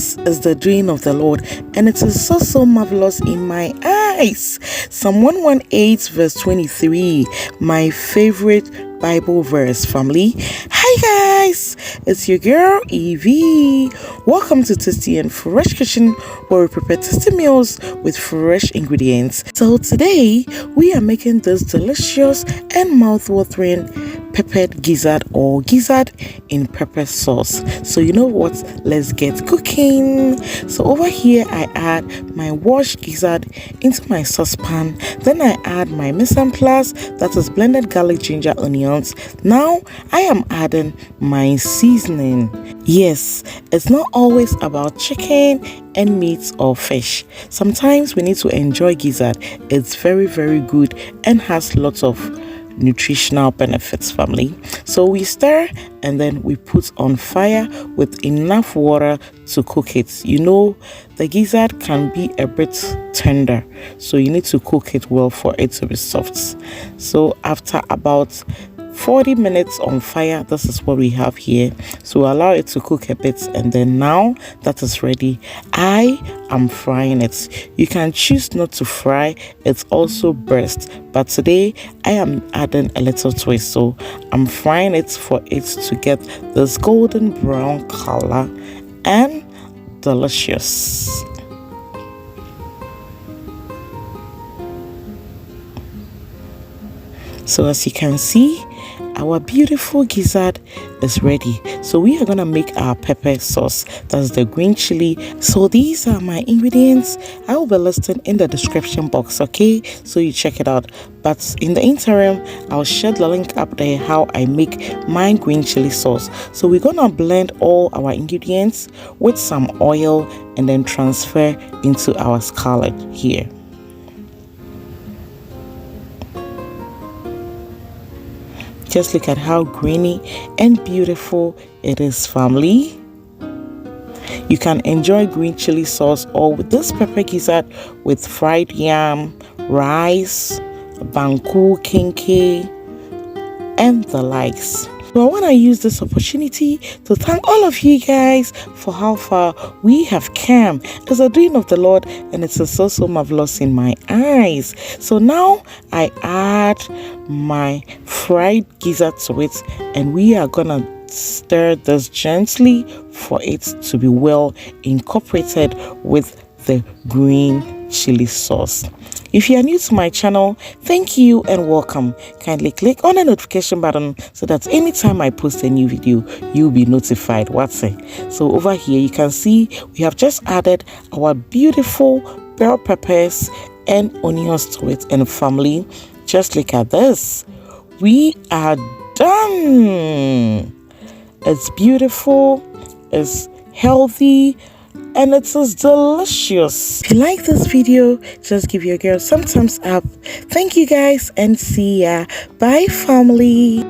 This is the doing of the Lord, and it is so marvelous in my eyes. Psalm 118 verse 23, my favorite Bible verse, family. Hi guys, it's your girl Eveee. Welcome to Tasty and Fresh Kitchen, where we prepare tasty meals with fresh ingredients. So today we are making this delicious and mouth-watering peppered gizzard or gizzard in pepper sauce. So you know what, let's get cooking. So over here I add my washed gizzard into my saucepan, then I add my mise en place, that is blended garlic, ginger, onions. Now I am adding my seasoning. Yes, it's not always about chicken and meat or fish. Sometimes we need to enjoy gizzard. It's very good and has lots of nutritional benefits, family. So we stir and then we put on fire with enough water to cook it. You know, the gizzard can be a bit tender, so you need to cook it well for it to be soft. So after about 40 minutes on fire, this is what we have here. So allow it to cook a bit, and then now that is ready, I am frying it. You can choose not to fry, it's also breast, but today I am adding a little twist, so I'm frying it for it to get this golden brown color and delicious. So as you can see, our beautiful gizzard is ready. So we are gonna make our pepper sauce. That's the green chili. So these are my ingredients. I will be listing in the description box, okay, so you check it out. But in the interim, I'll share the link up there how I make my green chili sauce. So we're gonna blend all our ingredients with some oil and then transfer into our skillet here. Just look at how greeny and beautiful it is, family. You can enjoy green chili sauce or with this pepper gizzard with fried yam, rice, banku, kinky, and the likes. So I want to use this opportunity to thank all of you guys for how far we have come. It's a doing of the Lord, and it's so marvelous in my eyes. So now I add my fried gizzard to it, and we are gonna stir this gently for it to be well incorporated with the green chili sauce. If you are new to my channel, thank you and welcome. Kindly click on the notification button so that anytime I post a new video, you'll be notified. What's it? So over here you can see we have just added our beautiful bell peppers and onions to it, and family, just look at this. We are done. It's beautiful, it's healthy, and it is delicious. If you like this video, just give your girl some thumbs up. Thank you guys, and see ya. Bye, family.